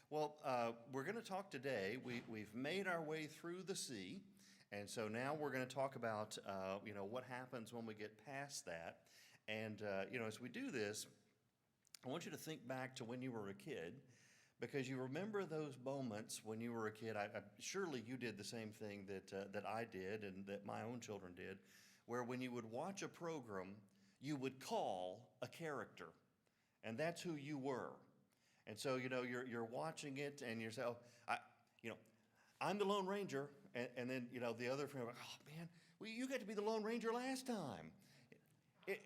Well, we're going to talk today. We've made our way through the sea, and so now we're going to talk about what happens when we get past that. And as we do this, I want you to think back to when you were a kid, because you remember those moments when you were a kid. Surely you did the same thing that I did and that my own children did, where when you would watch a program, you would call a character, and that's who you were. And so, you're watching it and you're saying, I'm the Lone Ranger. And then, the other friend, oh man, well, you got to be the Lone Ranger last time.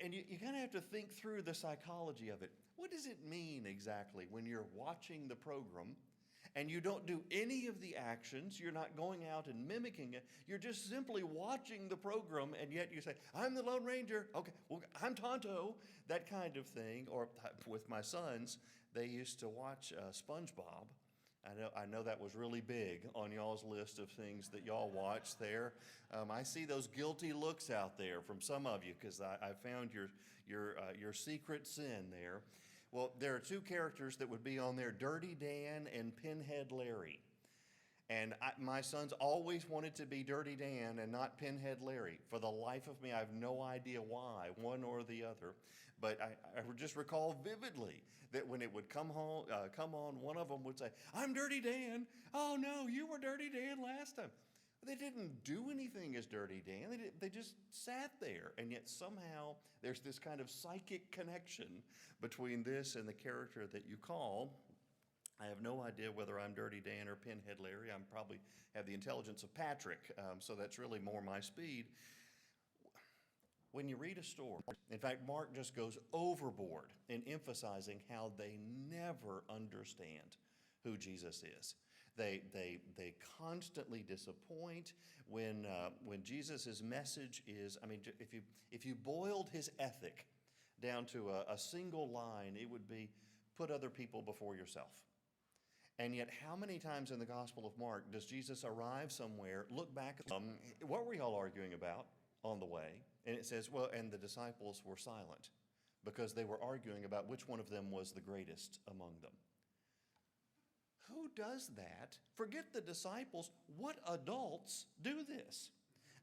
And you kind of have to think through the psychology of it. What does it mean exactly when you're watching the program and you don't do any of the actions? You're not going out and mimicking it. You're just simply watching the program, and yet you say, I'm the Lone Ranger. Okay, well, I'm Tonto, that kind of thing. Or with my sons, they used to watch SpongeBob. I know that was really big on y'all's list of things that y'all watch there. I see those guilty looks out there from some of you because I found your secret sin there. Well, there are two characters that would be on there, Dirty Dan and Pinhead Larry. And my sons always wanted to be Dirty Dan and not Pinhead Larry. For the life of me, I have no idea why, one or the other. But I just recall vividly that when it would come on, one of them would say, I'm Dirty Dan. Oh, no, you were Dirty Dan last time. They didn't do anything as Dirty Dan. They just sat there. And yet somehow there's this kind of psychic connection between this and the character that you call. I have no idea whether I'm Dirty Dan or Pinhead Larry. I probably have the intelligence of Patrick, so that's really more my speed. When you read a story, in fact, Mark just goes overboard in emphasizing how they never understand who Jesus is. They constantly disappoint when Jesus' message is, if you boiled his ethic down to a single line, it would be put other people before yourself. And yet, how many times in the Gospel of Mark does Jesus arrive somewhere, look back, what were y'all arguing about on the way? And it says, and the disciples were silent because they were arguing about which one of them was the greatest among them. Who does that? Forget the disciples. What adults do this?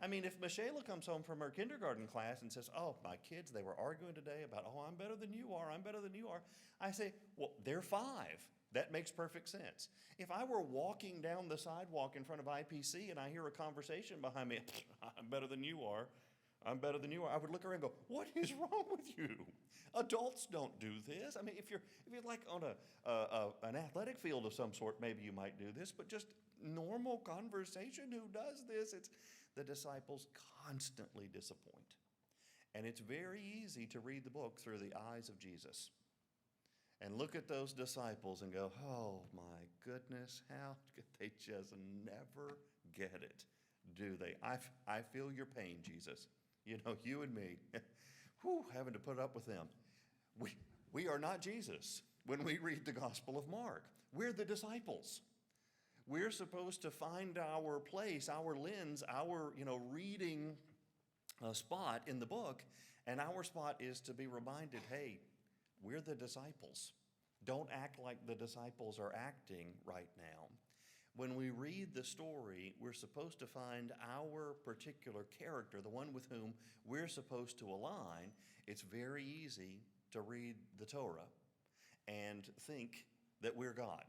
If Michela comes home from her kindergarten class and says, oh, my kids, they were arguing today about, I'm better than you are, I'm better than you are. I say, well, they're 5. That makes perfect sense. If I were walking down the sidewalk in front of IPC and I hear a conversation behind me, I'm better than you are, I'm better than you are, I would look around and go, what is wrong with you? Adults don't do this. If you're like on an athletic field of some sort, maybe you might do this, but just normal conversation, who does this? The disciples constantly disappoint. And it's very easy to read the book through the eyes of Jesus and look at those disciples and go, oh my goodness, how could they just never get it, do they? I feel your pain, Jesus. You and me, having to put up with them. We are not Jesus when we read the Gospel of Mark. We're the disciples. We're supposed to find our place, our lens, our reading spot in the book, and our spot is to be reminded, hey, we're the disciples. Don't act like the disciples are acting right now. When we read the story, we're supposed to find our particular character, the one with whom we're supposed to align. It's very easy to read the Torah and think that we're God.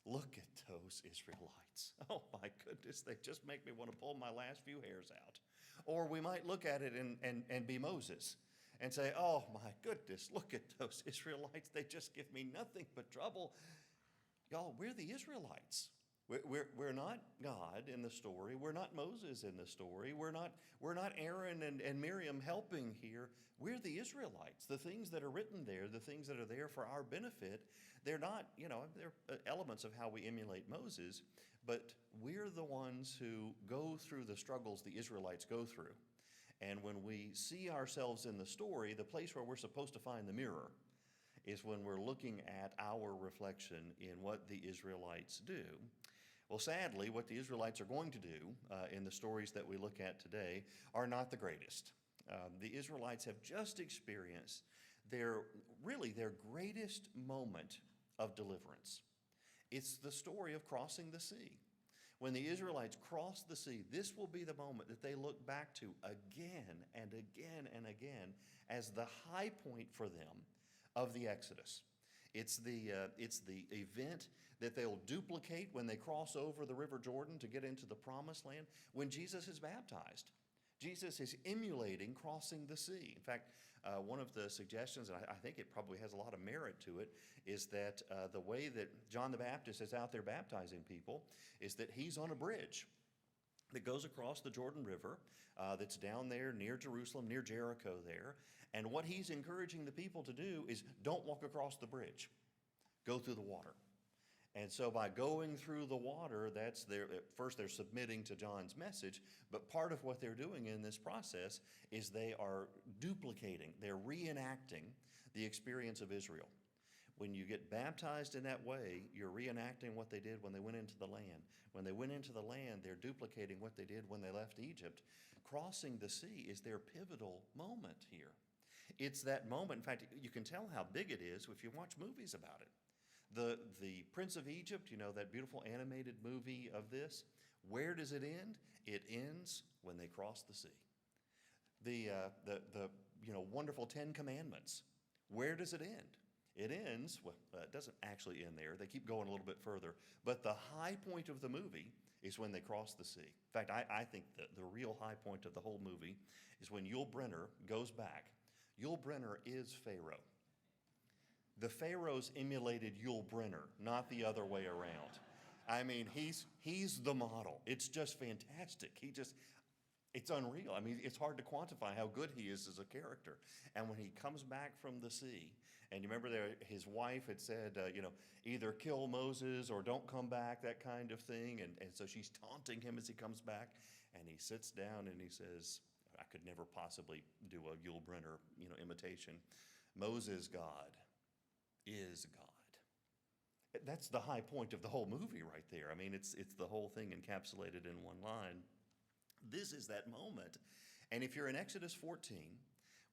Look at those Israelites. Oh my goodness, they just make me want to pull my last few hairs out. Or we might look at it and be Moses and say, oh my goodness, look at those Israelites. They just give me nothing but trouble. Y'all, we're the Israelites. We're not God in the story. We're not Moses in the story. We're not Aaron and Miriam helping here. We're the Israelites. The things that are written there, the things that are there for our benefit, they're not, they're elements of how we emulate Moses, but we're the ones who go through the struggles the Israelites go through. And when we see ourselves in the story, the place where we're supposed to find the mirror is when we're looking at our reflection in what the Israelites do. Well, sadly, what the Israelites are going to do in the stories that we look at today are not the greatest. The Israelites have just experienced their greatest moment of deliverance. It's the story of crossing the sea. When the Israelites cross the sea, this will be the moment that they look back to again and again and again as the high point for them of the Exodus. It's the event that they'll duplicate when they cross over the River Jordan to get into the Promised Land when Jesus is baptized. Jesus is emulating crossing the sea. In fact, one of the suggestions, and I think it probably has a lot of merit to it, is that the way that John the Baptist is out there baptizing people is that he's on a bridge that goes across the Jordan River that's down there near Jerusalem, near Jericho there. And what he's encouraging the people to do is don't walk across the bridge. Go through the water. And so by going through the water, that's their, at first they're submitting to John's message, but part of what they're doing in this process is they are duplicating, they're reenacting the experience of Israel. When you get baptized in that way, you're reenacting what they did when they went into the land. When they went into the land, they're duplicating what they did when they left Egypt. Crossing the sea is their pivotal moment here. It's that moment, in fact, you can tell how big it is if you watch movies about it. The Prince of Egypt, you know, that beautiful animated movie of this, where does it end? It ends when they cross the sea. The wonderful Ten Commandments, where does it end? It ends, well, it doesn't actually end there. They keep going a little bit further. But the high point of the movie is when they cross the sea. In fact, I think the real high point of the whole movie is when Yul Brynner goes back. Yul Brynner is Pharaoh. The pharaohs emulated Yul Brynner, not the other way around. I mean, he's the model. It's just fantastic. It's unreal. I mean, it's hard to quantify how good he is as a character. And when he comes back from the sea, and you remember there, his wife had said, either kill Moses or don't come back, that kind of thing. And so she's taunting him as he comes back, and he sits down and he says, I could never possibly do a Yul Brynner, imitation. Moses' God is God. That's the high point of the whole movie right there. I mean, it's the whole thing encapsulated in one line. This is that moment. And if you're in Exodus 14,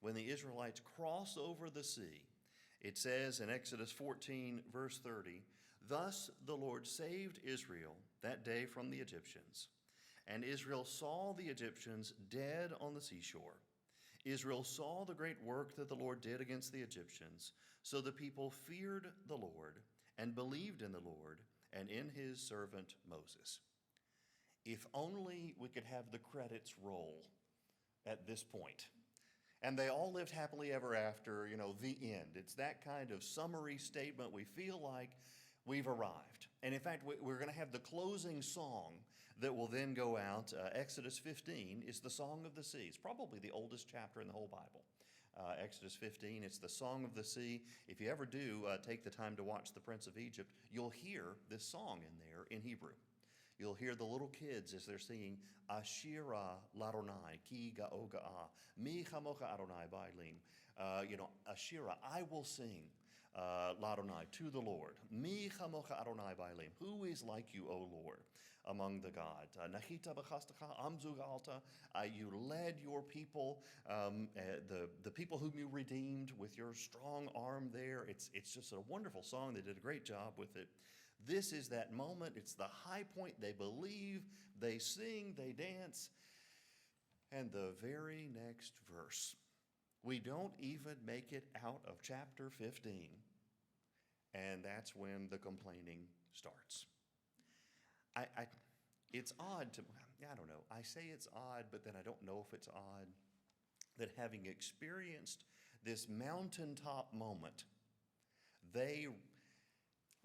when the Israelites cross over the sea, it says in Exodus 14, verse 30, thus the Lord saved Israel that day from the Egyptians. And Israel saw the Egyptians dead on the seashore. Israel saw the great work that the Lord did against the Egyptians. So the people feared the Lord and believed in the Lord and in his servant Moses. If only we could have the credits roll at this point. And they all lived happily ever after, the end. It's that kind of summary statement. We feel like we've arrived. And in fact, we're going to have the closing song that will then go out. Exodus 15 is the Song of the Sea. It's probably the oldest chapter in the whole Bible. Exodus 15, it's the Song of the Sea. If you ever do take the time to watch The Prince of Egypt, you'll hear this song in there in Hebrew. You'll hear the little kids as they're singing, Ashira Ladonai, Ki Ga'oga'a, Mi Chamocha Adonai Bailim. Ashira, I will sing Ladonai, to the Lord. Mi Chamocha Adonai Bailim. Who is like you, O Lord, among the gods? Nachita B'chastacha Amzug Alta. You led your people, the people whom you redeemed with your strong arm there. It's just a wonderful song. They did a great job with it. This is that moment. It's the high point. They believe, they sing, they dance. And the very next verse, we don't even make it out of chapter 15. And that's when the complaining starts. It's odd to, I don't know. I say it's odd, but then I don't know if it's odd that having experienced this mountaintop moment, they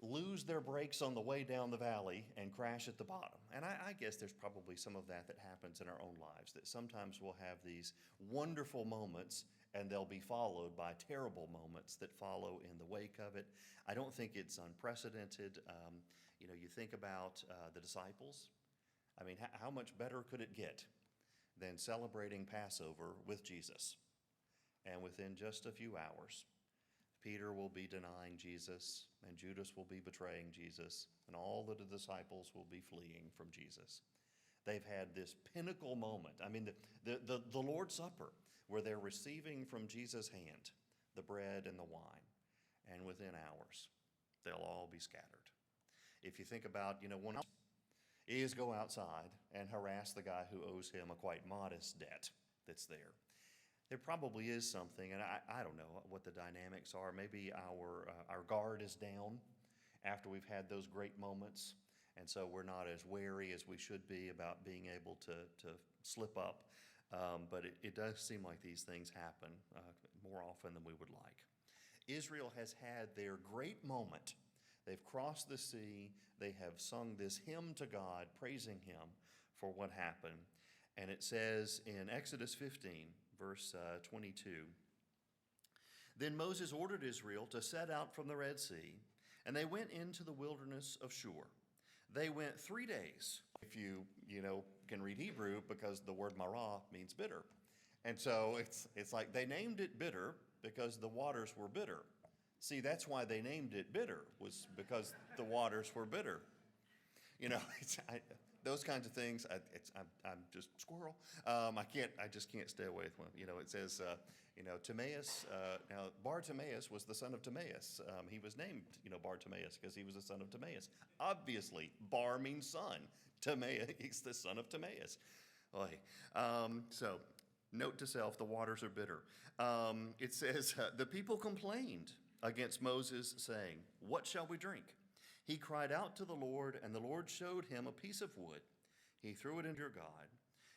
lose their brakes on the way down the valley and crash at the bottom. And I guess there's probably some of that happens in our own lives, that sometimes we'll have these wonderful moments and they'll be followed by terrible moments that follow in the wake of it. I don't think it's unprecedented. You think about the disciples. I mean, how much better could it get than celebrating Passover with Jesus? And within just a few hours, Peter will be denying Jesus, and Judas will be betraying Jesus, and all of the disciples will be fleeing from Jesus. They've had this pinnacle moment. I mean, the Lord's Supper, where they're receiving from Jesus' hand the bread and the wine, and within hours, they'll all be scattered. If you think about, one is go outside and harass the guy who owes him a quite modest debt that's there. There probably is something, and I don't know what the dynamics are. Maybe our guard is down after we've had those great moments, and so we're not as wary as we should be about being able to slip up. But it does seem like these things happen more often than we would like. Israel has had their great moment. They've crossed the sea. They have sung this hymn to God, praising Him for what happened. And it says in Exodus 15, verse 22, "Then Moses ordered Israel to set out from the Red Sea, and they went into the wilderness of Shur. They went 3 days." If you can read Hebrew, because the word marah means bitter. And so it's like they named it bitter because the waters were bitter. See, that's why they named it bitter, was because the waters were bitter. Those kinds of things. I'm just squirrel. I just can't stay away from them. It says, Timaeus. Now Bartimaeus was the son of Timaeus. He was named, Bartimaeus because he was the son of Timaeus. Obviously, Bar means son. Timaeus, he's the son of Timaeus. So, note to self: the waters are bitter. It says the people complained against Moses, saying, "What shall we drink?" He cried out to the Lord, and the Lord showed him a piece of wood. He threw it into your God,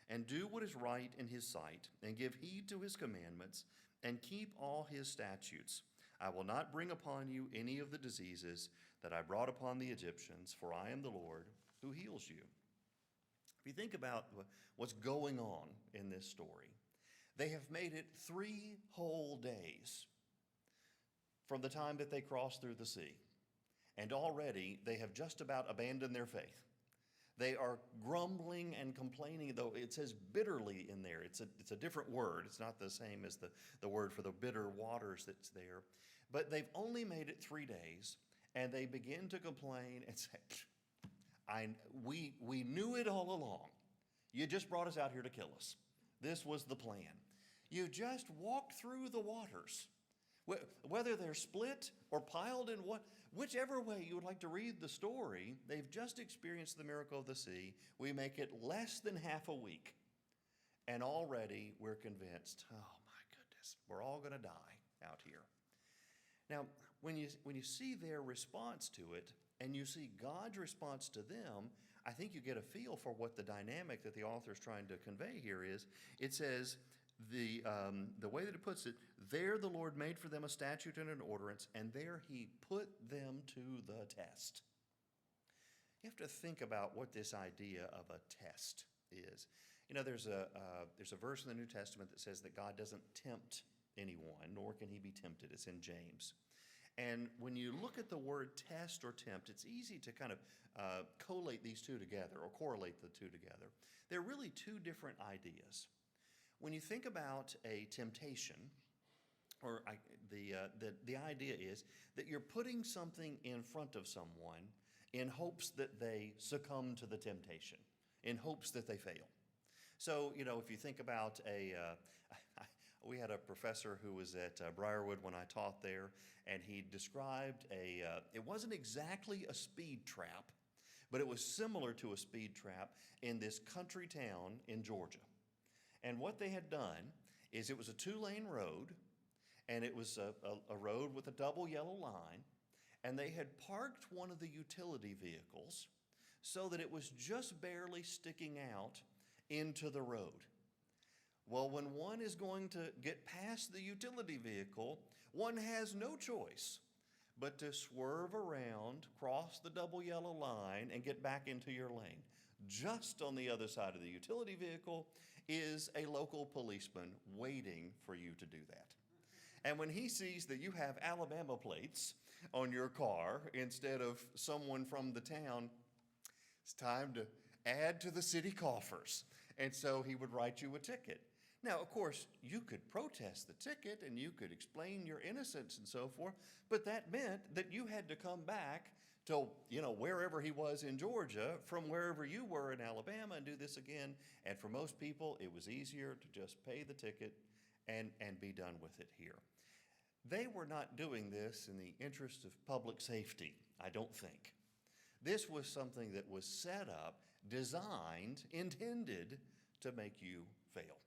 and do what is right in His sight, and give heed to His commandments, and keep all His statutes. I will not bring upon you any of the diseases that I brought upon the Egyptians, for I am the Lord who heals you. If you think about what's going on in this story, they have made it 3 whole days from the time that they crossed through the sea. And already they have just about abandoned their faith. They are grumbling and complaining, though it says bitterly in there. It's a different word. It's not the same as the word for the bitter waters that's there. But they've only made it 3 days, and they begin to complain and say, we knew it all along. You just brought us out here to kill us. This was the plan. You just walked through the waters. Whether they're split or piled in whichever way you would like to read the story, they've just experienced the miracle of the sea. We make it less than half a week, and already we're convinced, oh my goodness, we're all going to die out here. Now, when you see their response to it, and you see God's response to them, I think you get a feel for what the dynamic that the author is trying to convey here is. It says, the way that it puts it, there the Lord made for them a statute and an ordinance, and there He put them to the test. You have to think about what this idea of a test is. There's a verse in the New Testament that says that God doesn't tempt anyone, nor can He be tempted. It's in James. And when you look at the word test or tempt, it's easy to kind of collate these two together or correlate the two together. They're really 2 different ideas. When you think about a temptation, the idea is that you're putting something in front of someone in hopes that they succumb to the temptation, in hopes that they fail. So, if you think about we had a professor who was at Briarwood when I taught there, and he described it wasn't exactly a speed trap, but it was similar to a speed trap in this country town in Georgia. And what they had done is it was a 2-lane road, and it was a road with a double yellow line, and they had parked one of the utility vehicles so that it was just barely sticking out into the road. Well, when one is going to get past the utility vehicle, one has no choice but to swerve around, cross the double yellow line, and get back into your lane. Just on the other side of the utility vehicle is a local policeman waiting for you to do that. And when he sees that you have Alabama plates on your car instead of someone from the town, it's time to add to the city coffers. And so he would write you a ticket. Now, of course, you could protest the ticket and you could explain your innocence and so forth, but that meant that you had to come back to, wherever he was in Georgia from wherever you were in Alabama and do this again. And for most people, it was easier to just pay the ticket and be done with it here. They were not doing this in the interest of public safety, I don't think. This was something that was set up, designed, intended to make you fail.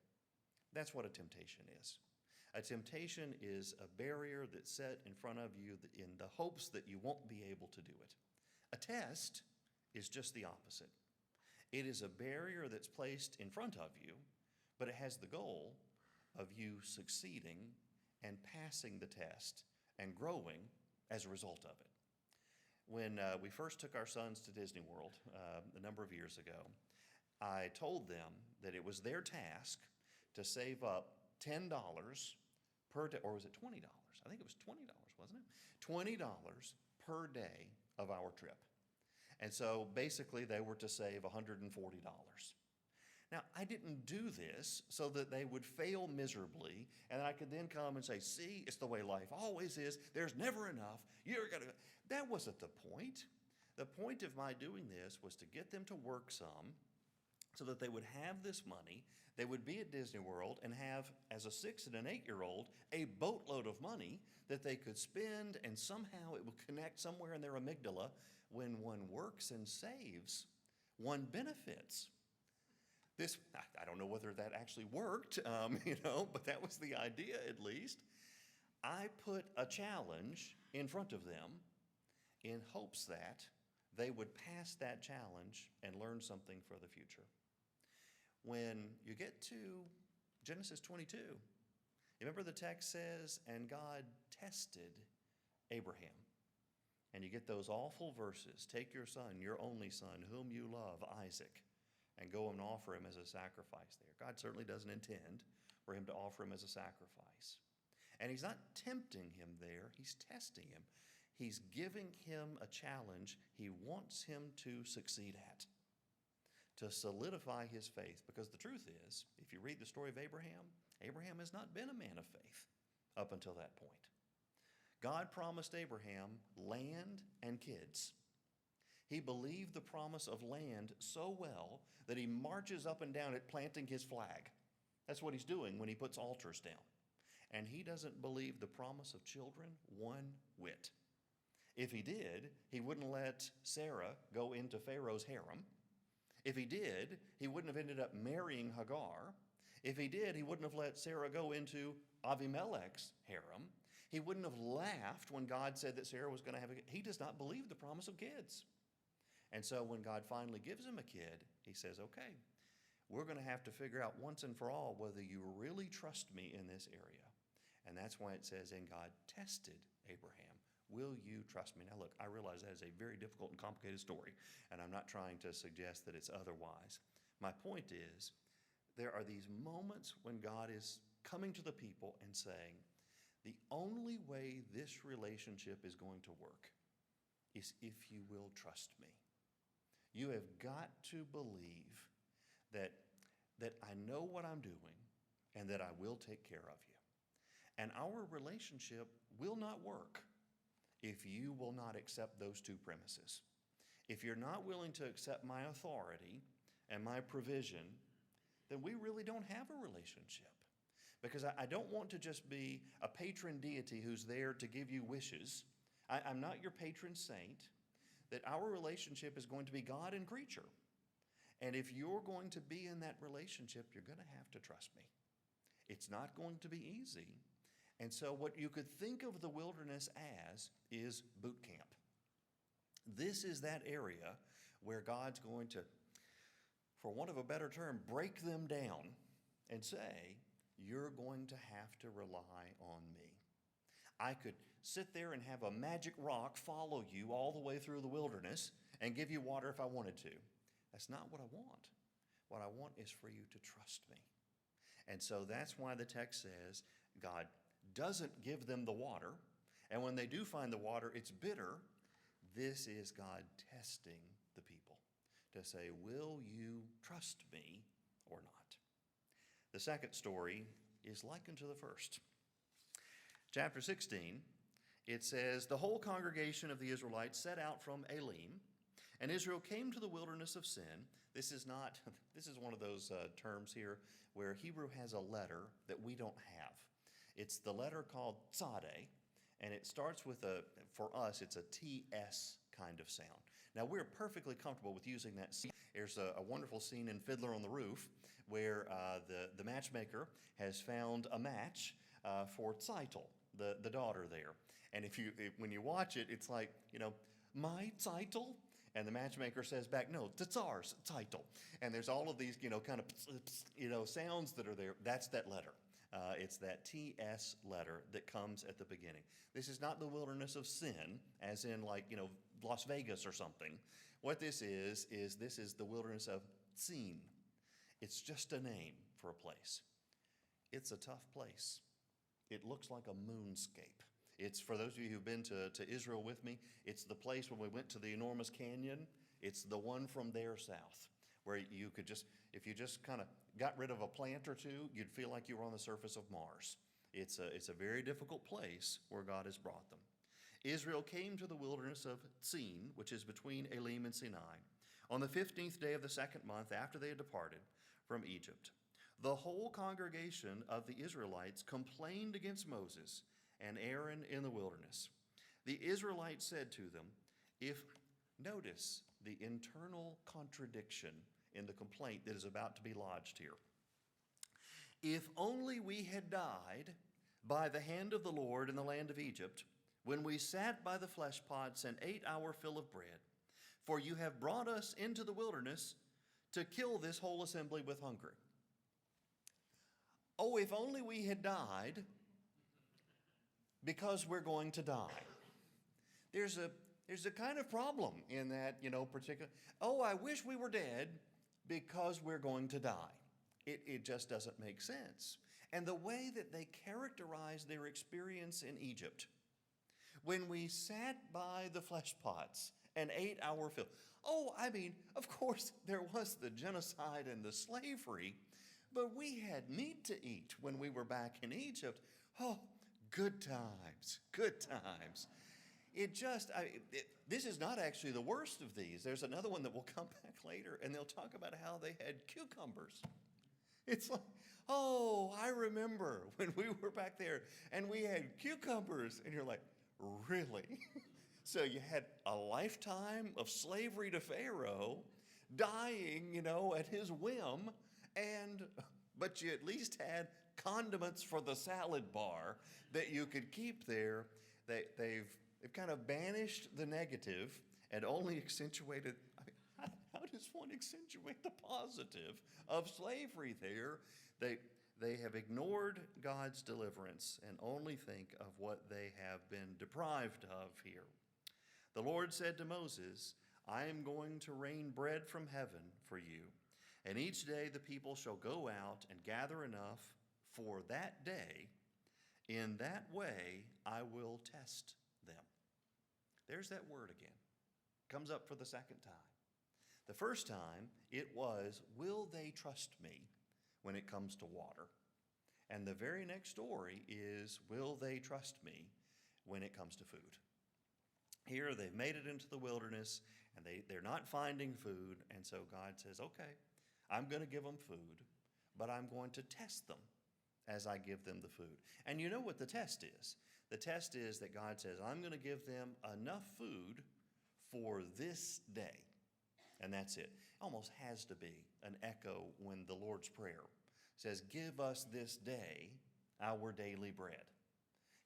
That's what a temptation is. A temptation is a barrier that's set in front of you in the hopes that you won't be able to do it. A test is just the opposite. It is a barrier that's placed in front of you, but it has the goal of you succeeding and passing the test and growing as a result of it. When we first took our sons to Disney World a number of years ago, I told them that it was their task to save up $10 per day, or was it $20? I think it was $20, wasn't it? $20 per day of our trip. And so basically they were to save $140. Now, I didn't do this so that they would fail miserably, and I could then come and say, see, it's the way life always is. There's never enough. You're going to... That wasn't the point. The point of my doing this was to get them to work some so that they would have this money. They would be at Disney World and have, as a 6 and an 8-year-old, a boatload of money that they could spend, and somehow it would connect somewhere in their amygdala. When one works and saves, one benefits. This, I don't know whether that actually worked, but that was the idea at least. I put a challenge in front of them in hopes that they would pass that challenge and learn something for the future. When you get to Genesis 22, remember the text says, and God tested Abraham. And you get those awful verses, take your son, your only son, whom you love, Isaac, and go and offer him as a sacrifice there. God certainly doesn't intend for him to offer him as a sacrifice. And he's not tempting him there, he's testing him. He's giving him a challenge he wants him to succeed at, to solidify his faith. Because the truth is, if you read the story of Abraham, Abraham has not been a man of faith up until that point. God promised Abraham land and kids. He believed the promise of land so well that he marches up and down it planting his flag. That's what he's doing when he puts altars down. And he doesn't believe the promise of children one whit. If he did, he wouldn't let Sarah go into Pharaoh's harem. If he did, he wouldn't have ended up marrying Hagar. If he did, he wouldn't have let Sarah go into Avimelech's harem. He wouldn't have laughed when God said that Sarah was going to have a kid. He does not believe the promise of kids. And so when God finally gives him a kid, he says, okay, we're going to have to figure out once and for all whether you really trust me in this area. And that's why it says, and God tested Abraham. Will you trust me? Now look, I realize that is a very difficult and complicated story, and I'm not trying to suggest that it's otherwise. My point is, there are these moments when God is coming to the people and saying, the only way this relationship is going to work is if you will trust me. You have got to believe that I know what I'm doing and that I will take care of you. And our relationship will not work if you will not accept those two premises. If you're not willing to accept my authority and my provision, then we really don't have a relationship. Because I don't want to just be a patron deity who's there to give you wishes. I'm not your patron saint. That our relationship is going to be God and creature. And if you're going to be in that relationship, you're going to have to trust me. It's not going to be easy. And so what you could think of the wilderness as is boot camp. This is that area where God's going to, for want of a better term, break them down and say, you're going to have to rely on me. I could sit there and have a magic rock follow you all the way through the wilderness and give you water if I wanted to. That's not what I want. What I want is for you to trust me. And so that's why the text says God doesn't give them the water, and when they do find the water, it's bitter. This is God testing the people to say, will you trust me or not? The second story is likened to the first. Chapter 16, it says, the whole congregation of the Israelites set out from Elim, and Israel came to the wilderness of Sin. This is one of those terms here where Hebrew has a letter that we don't have. It's the letter called tzadeh, and it starts with for us, it's a TS kind of sound. Now, we're perfectly comfortable with using that scene. There's a wonderful scene in Fiddler on the Roof where the matchmaker has found a match for Zeitel, the daughter there. And when you watch it, it's like, my Zeitel? And the matchmaker says back, no, the Tsar's Zeitel. And there's all of these, kind of, sounds that are there. That's that letter. It's that TS letter that comes at the beginning. This is not the wilderness of sin, as in like, Las Vegas or something. What this is the wilderness of Tzin. It's just a name for a place. It's a tough place. It looks like a moonscape. It's, for those of you who've been to Israel with me, it's the place when we went to the enormous canyon. It's the one from there south, where you could just, if you just kind of got rid of a plant or two, you'd feel like you were on the surface of Mars. It's a very difficult place where God has brought them. Israel came to the wilderness of Tzin, which is between Elim and Sinai, on the 15th day of the second month after they had departed from Egypt. The whole congregation of the Israelites complained against Moses and Aaron in the wilderness. The Israelites said to them, notice the internal contradiction in the complaint that is about to be lodged here. If only we had died by the hand of the Lord in the land of Egypt, when we sat by the flesh pots and ate our fill of bread, for you have brought us into the wilderness to kill this whole assembly with hunger. Oh, if only we had died, because we're going to die. There's a kind of problem in that, particular, oh, I wish we were dead because we're going to die. It just doesn't make sense. And the way that they characterize their experience in Egypt, when we sat by the flesh pots and ate our fill. Oh, of course, there was the genocide and the slavery, but we had meat to eat when we were back in Egypt. Oh, good times, good times. This is not actually the worst of these. There's another one that will come back later, and they'll talk about how they had cucumbers. It's like, oh, I remember when we were back there, and we had cucumbers. And you're like, really? So you had a lifetime of slavery to Pharaoh, dying, at his whim, but you at least had condiments for the salad bar that you could keep there. They've kind of banished the negative and only accentuated. How does one accentuate the positive of slavery there? They have ignored God's deliverance and only think of what they have been deprived of here. The Lord said to Moses, I am going to rain bread from heaven for you, and each day the people shall go out and gather enough for that day. In that way I will test them. There's that word again. Comes up for the second time. The first time it was, will they trust me when it comes to water? And the very next story is, will they trust me when it comes to food? Here they've made it into the wilderness and they're not finding food. And so God says, okay, I'm going to give them food, but I'm going to test them as I give them the food. And you know what the test is? The test is that God says, I'm going to give them enough food for this day. And that's it. Almost has to be an echo when the Lord's Prayer says, give us this day our daily bread.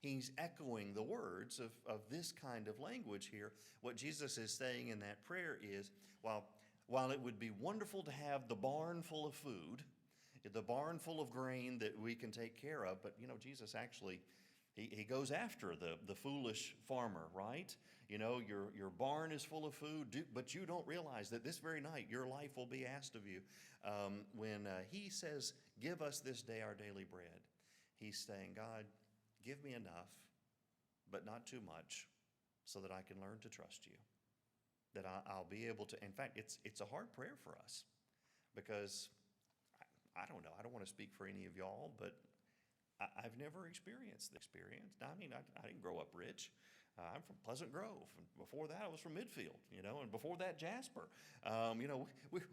He's echoing the words of this kind of language here. What Jesus is saying in that prayer is, while it would be wonderful to have the barn full of food, the barn full of grain that we can take care of, but Jesus actually, he goes after the foolish farmer, right? Your barn is full of food, but you don't realize that this very night your life will be asked of you. When he says, give us this day our daily bread, he's saying, God, give me enough, but not too much, so that I can learn to trust you. That I'll be able to, in fact, it's a hard prayer for us, because I don't know, I don't want to speak for any of y'all, but I've never experienced the experience. Now, I didn't grow up rich. I'm from Pleasant Grove. And before that, I was from Midfield, and before that, Jasper.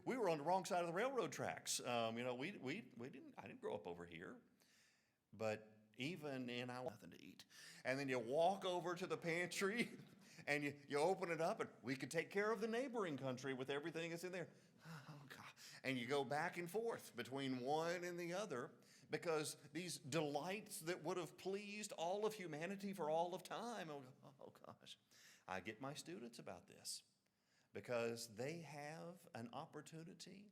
We were on the wrong side of the railroad tracks. I didn't grow up over here. But even in our nothing to eat. And then you walk over to the pantry and you open it up, and we could take care of the neighboring country with everything that's in there. Oh, God. And you go back and forth between one and the other because these delights that would have pleased all of humanity for all of time. Oh, gosh. I get my students about this because they have an opportunity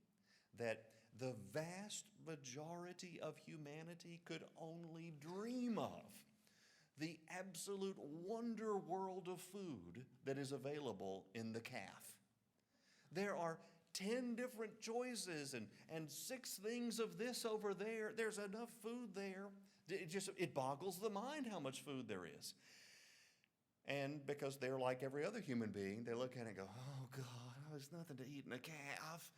that the vast majority of humanity could only dream of. The absolute wonder world of food that is available in the calf. There are 10 different choices and 6 things of this over there. There's enough food there. It boggles the mind how much food there is. And because they're like every other human being, they look at it and go, oh, God, there's nothing to eat in a calf.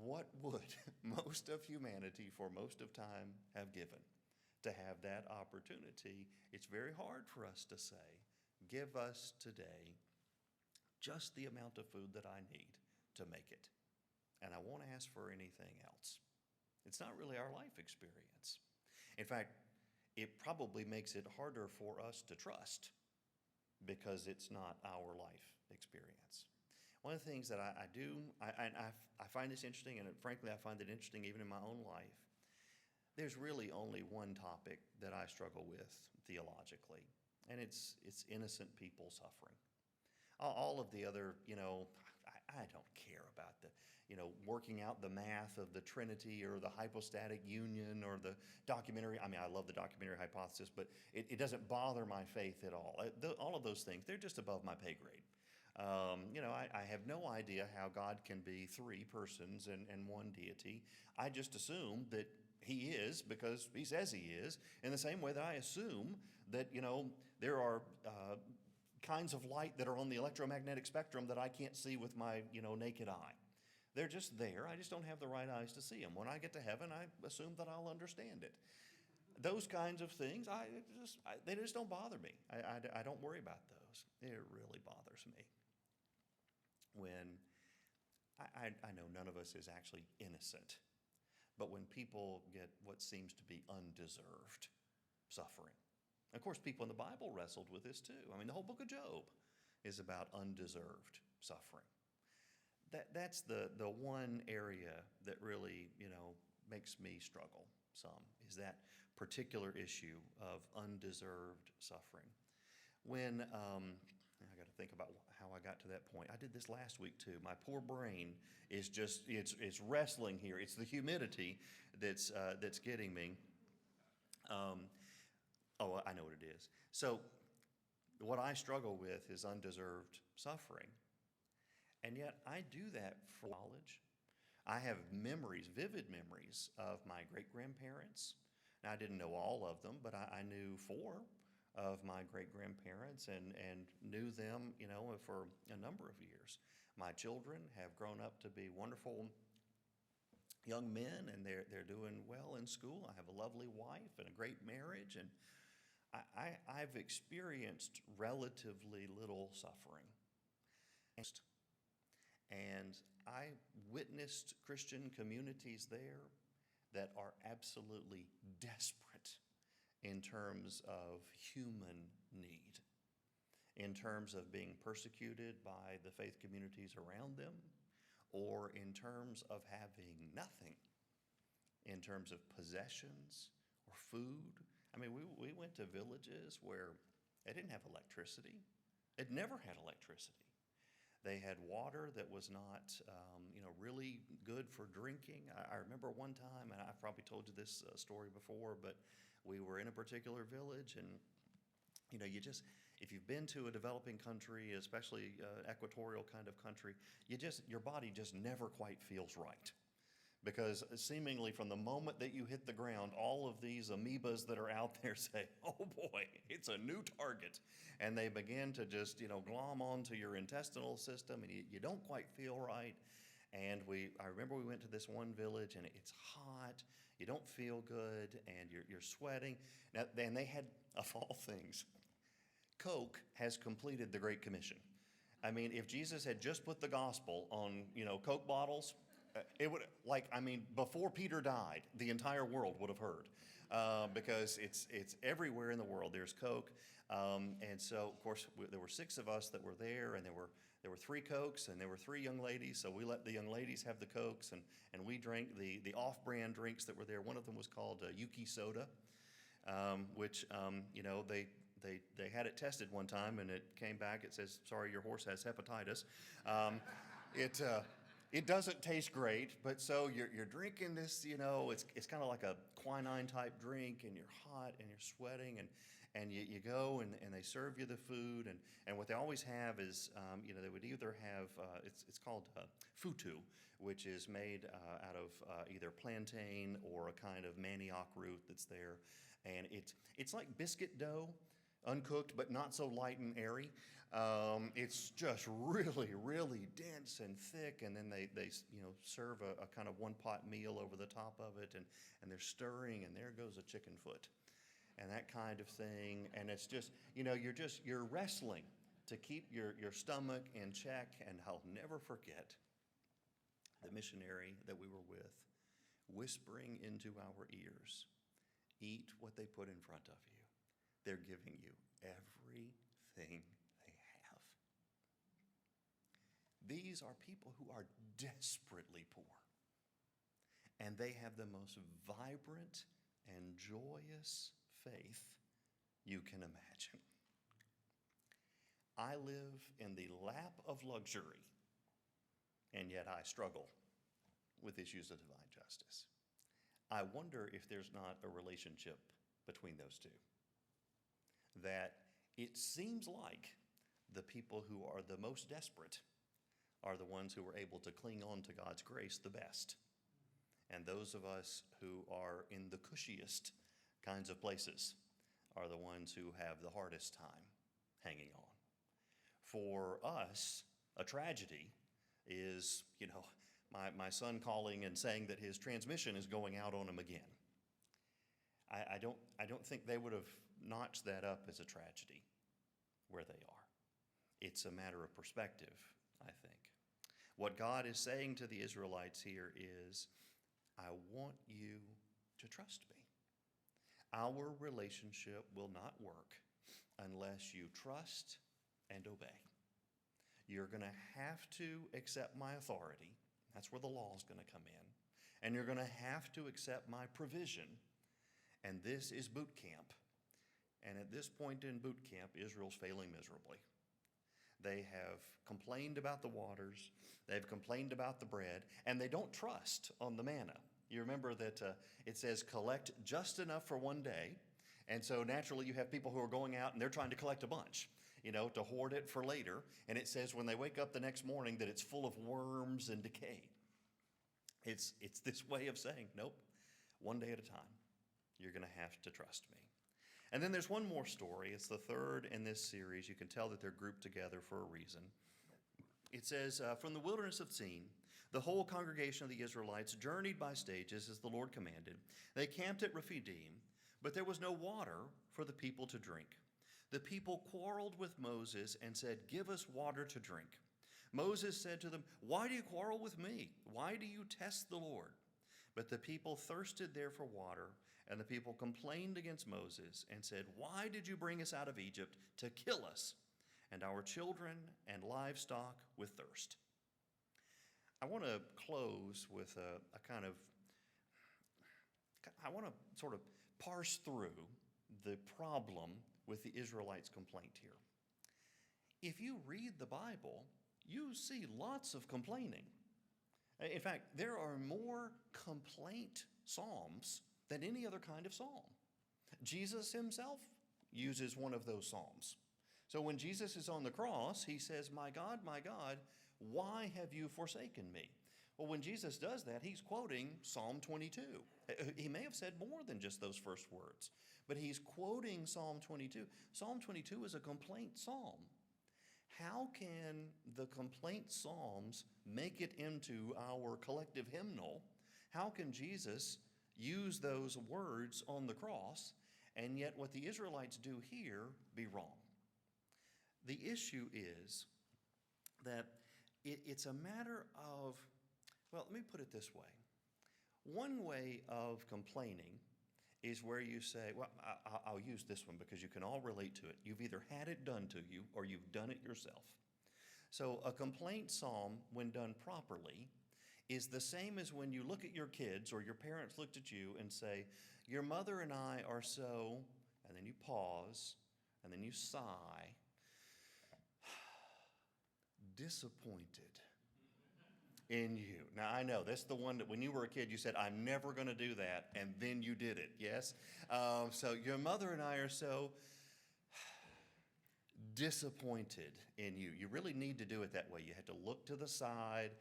What would most of humanity for most of time have given to have that opportunity? It's very hard for us to say, give us today just the amount of food that I need to make it. And I won't ask for anything else. It's not really our life experience. In fact, it probably makes it harder for us to trust because it's not our life experience. One of the things that I do, I find this interesting, and frankly, I find it interesting even in my own life. There's really only one topic that I struggle with theologically, and it's innocent people suffering. All of the other, I don't care about the, working out the math of the Trinity or the hypostatic union or the documentary. I mean, I love the documentary hypothesis, but it doesn't bother my faith at all. All of those things, they're just above my pay grade. I have no idea how God can be 3 persons and one deity. I just assume that he is because he says he is, in the same way that I assume that, there are kinds of light that are on the electromagnetic spectrum that I can't see with my, naked eye. They're just there. I just don't have the right eyes to see them. When I get to heaven, I assume that I'll understand it. Those kinds of things, they just don't bother me. I don't worry about those. It really bothers me when I know none of us is actually innocent, but when people get what seems to be undeserved suffering. Of course, people in the Bible wrestled with this too. I mean, the whole book of Job is about undeserved suffering. That's the one area that really, makes me struggle some, is that particular issue of undeserved suffering. When, I got to think about how I got to that point. I did this last week too. My poor brain is just, it's wrestling here. It's the humidity that's getting me. I know what it is. So what I struggle with is undeserved suffering. And yet I do that for knowledge. I have memories, vivid memories of my great-grandparents. Now, I didn't know all of them, but I knew 4 of my great-grandparents and knew them, for a number of years. My children have grown up to be wonderful young men, and they're doing well in school. I have a lovely wife and a great marriage, and I've experienced relatively little suffering. And I witnessed Christian communities there that are absolutely desperate in terms of human need, in terms of being persecuted by the faith communities around them, or in terms of having nothing, in terms of possessions or food. I mean, we went to villages where they didn't have electricity. It never had electricity. They had water that was not, really good for drinking. I remember one time, and I've probably told you this story before, but we were in a particular village, and if you've been to a developing country, especially equatorial kind of country, your body just never quite feels right. Because seemingly from the moment that you hit the ground, all of these amoebas that are out there say, oh boy, it's a new target. And they begin to just, glom onto your intestinal system, and you don't quite feel right. And I remember we went to this one village, and it's hot, you don't feel good, and you're sweating. Now, and they had, of all things, Coke has completed the Great Commission. I mean, if Jesus had just put the gospel on, Coke bottles, it would, before Peter died, the entire world would have heard. because it's everywhere in the world. There's Coke, and so of course there were 6 of us that were there, and there were 3 Cokes and there were 3 young ladies. So we let the young ladies have the Cokes, and we drank the off-brand drinks that were there. One of them was called Yuki Soda, which they had it tested one time, and it came back. It says, "Sorry, your horse has hepatitis." It doesn't taste great, but so you're drinking this, it's kind of like a quinine type drink, and you're hot and you're sweating, and you go and they serve you the food, and what they always have is, they would either have, it's called futu, which is made out of either plantain or a kind of manioc root that's there, and it's like biscuit dough, uncooked, but not so light and airy. It's just really, really dense and thick, and then they serve a kind of one-pot meal over the top of it, and they're stirring, and there goes a chicken foot, and that kind of thing. And it's just, you're wrestling to keep your stomach in check. And I'll never forget the missionary that we were with whispering into our ears, "Eat what they put in front of you. They're giving you everything they have." These are people who are desperately poor, and they have the most vibrant and joyous faith you can imagine. I live in the lap of luxury, and yet I struggle with issues of divine justice. I wonder if there's not a relationship between those two. That it seems like the people who are the most desperate are the ones who are able to cling on to God's grace the best. And those of us who are in the cushiest kinds of places are the ones who have the hardest time hanging on. For us, a tragedy is, my son calling and saying that his transmission is going out on him again. I don't think they would have notched that up as a tragedy where they are. It's a matter of perspective, I think. What God is saying to the Israelites here is, I want you to trust me. Our relationship will not work unless you trust and obey. You're going to have to accept my authority. That's where the law is going to come in. And you're going to have to accept my provision. And this is boot camp. And at this point in boot camp, Israel's failing miserably. They have complained about the waters, they've complained about the bread, and they don't trust on the manna. You remember that it says collect just enough for one day, and so naturally you have people who are going out and they're trying to collect a bunch, to hoard it for later, and it says when they wake up the next morning that it's full of worms and decay. It's this way of saying, nope, one day at a time, you're going to have to trust me. And then there's one more story. It's the third in this series. You can tell that they're grouped together for a reason. It says, from the wilderness of Sin, the whole congregation of the Israelites journeyed by stages as the Lord commanded. They camped at Rephidim, but there was no water for the people to drink. The people quarreled with Moses and said, "Give us water to drink." Moses said to them, "Why do you quarrel with me? Why do you test the Lord?" But the people thirsted there for water, and the people complained against Moses and said, "Why did you bring us out of Egypt to kill us and our children and livestock with thirst?" I want to close with I want to sort of parse through the problem with the Israelites' complaint here. If you read the Bible, you see lots of complaining. In fact, there are more complaint psalms than any other kind of psalm. Jesus himself uses one of those psalms. So when Jesus is on the cross, he says, my God, why have you forsaken me?" Well, when Jesus does that, he's quoting Psalm 22. He may have said more than just those first words, but he's quoting Psalm 22. Psalm 22 is a complaint psalm. How can the complaint psalms make it into our collective hymnal? How can Jesus use those words on the cross, and yet what the Israelites do here be wrong? The issue is that it's a matter of, well, let me put it this way. One way of complaining is where you say, well, I'll use this one because you can all relate to it. You've either had it done to you or you've done it yourself. So a complaint psalm, when done properly, is the same as when you look at your kids or your parents looked at you and say, your mother and I are so, and then you pause, and then you sigh, disappointed in you. Now, I know that's the one that when you were a kid, you said, I'm never going to do that, and then you did it, yes? So your mother and I are so disappointed in you. You really need to do it that way. You have to look to the side,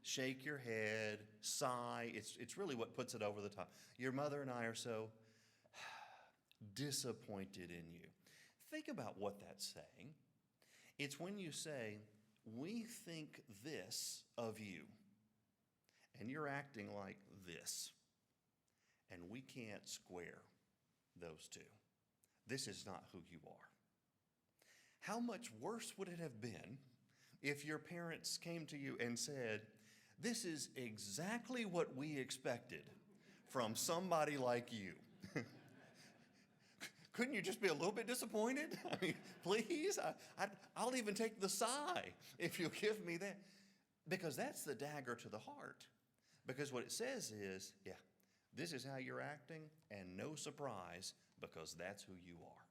shake your head, sigh. It's really what puts it over the top. Your mother and I are so disappointed in you. Think about what that's saying. It's when you say, we think this of you, and you're acting like this, and we can't square those two. This is not who you are. How much worse would it have been if your parents came to you and said, this is exactly what we expected from somebody like you? Couldn't you just be a little bit disappointed? I mean, please, I'll even take the sigh if you'll give me that. Because that's the dagger to the heart. Because what it says is, yeah, this is how you're acting, and no surprise, because that's who you are.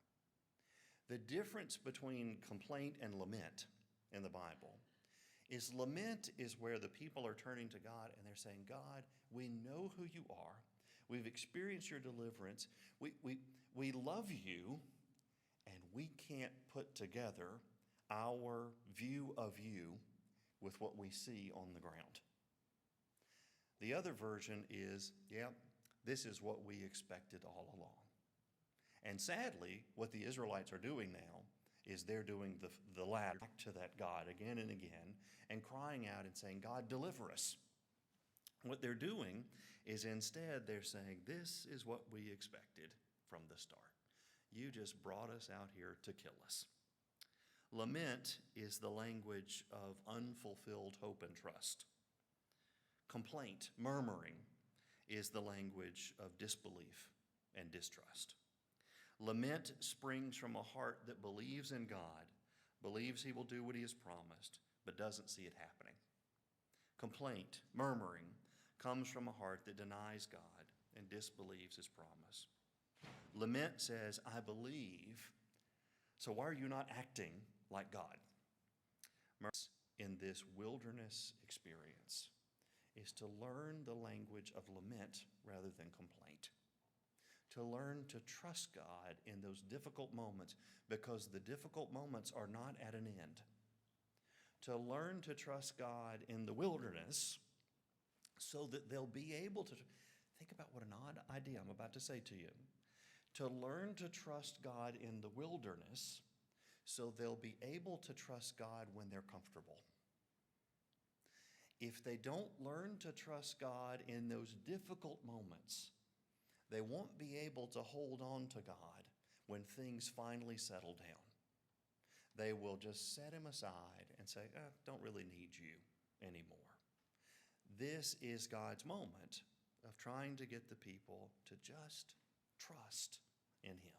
The difference between complaint and lament in the Bible is lament is where the people are turning to God and they're saying, God, we know who you are. We've experienced your deliverance. We love you, and we can't put together our view of you with what we see on the ground. The other version is, yeah, this is what we expected all along. And sadly, what the Israelites are doing now is they're doing the latter back to that God again and again and crying out and saying, God, deliver us. What they're doing is instead they're saying, this is what we expected from the start. You just brought us out here to kill us. Lament is the language of unfulfilled hope and trust. Complaint, murmuring, is the language of disbelief and distrust. Lament springs from a heart that believes in God, believes he will do what he has promised, but doesn't see it happening. Complaint, murmuring, comes from a heart that denies God and disbelieves his promise. Lament says, I believe, so why are you not acting like God? In this wilderness experience is to learn the language of lament rather than complaint. To learn to trust God in those difficult moments, because the difficult moments are not at an end. To learn to trust God in the wilderness so that they'll be able to, think about what an odd idea I'm about to say to you. To learn to trust God in the wilderness so they'll be able to trust God when they're comfortable. If they don't learn to trust God in those difficult moments, they won't be able to hold on to God when things finally settle down. They will just set him aside and say, don't really need you anymore. This is God's moment of trying to get the people to just trust in him.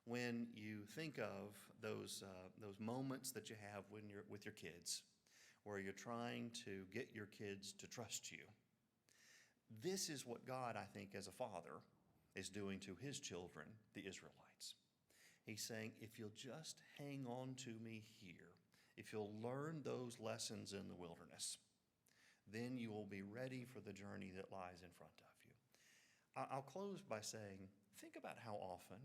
When you think of those moments that you have when you're with your kids, where you're trying to get your kids to trust you, this is what God, I think, as a father, is doing to his children, the Israelites. He's saying, if you'll just hang on to me here, if you'll learn those lessons in the wilderness, then you will be ready for the journey that lies in front of you. I'll close by saying, think about how often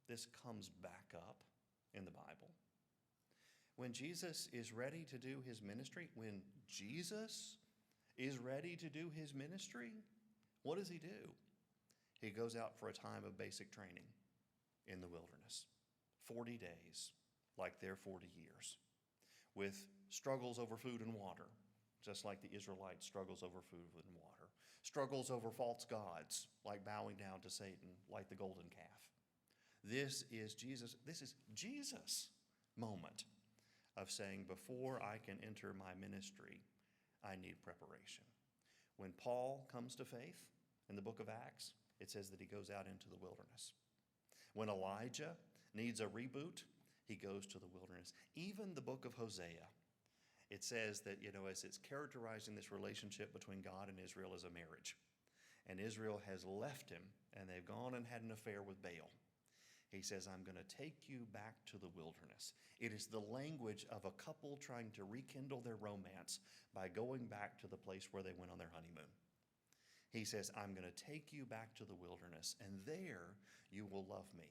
this comes back up in the Bible. When Jesus is ready to do his ministry, when Jesus is ready to do his ministry, what does he do? He goes out for a time of basic training in the wilderness. 40 days, like their 40 years, with struggles over food and water, just like the Israelites struggles over food and water. Struggles over false gods, like bowing down to Satan, like the golden calf. This is Jesus' moment of saying, before I can enter my ministry, I need preparation. When Paul comes to faith in the book of Acts, it says that he goes out into the wilderness. When Elijah needs a reboot, he goes to the wilderness. Even the book of Hosea, it says that, as it's characterizing this relationship between God and Israel as a marriage. And Israel has left him, and they've gone and had an affair with Baal. He says, I'm going to take you back to the wilderness. It is the language of a couple trying to rekindle their romance by going back to the place where they went on their honeymoon. He says, I'm going to take you back to the wilderness, and there you will love me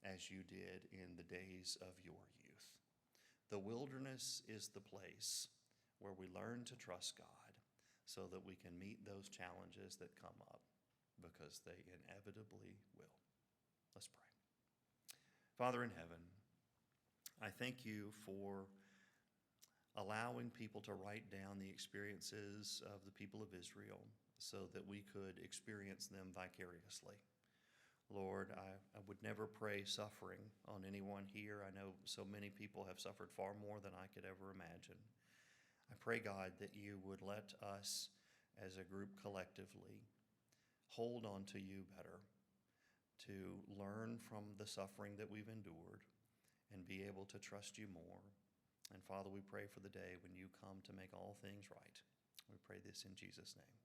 as you did in the days of your youth. The wilderness is the place where we learn to trust God so that we can meet those challenges that come up, because they inevitably will. Let's pray. Father in heaven, I thank you for allowing people to write down the experiences of the people of Israel so that we could experience them vicariously. Lord, I would never pray suffering on anyone here. I know so many people have suffered far more than I could ever imagine. I pray, God, that you would let us as a group collectively hold on to you better, to learn from the suffering that we've endured and be able to trust you more. And Father, we pray for the day when you come to make all things right. We pray this in Jesus' name.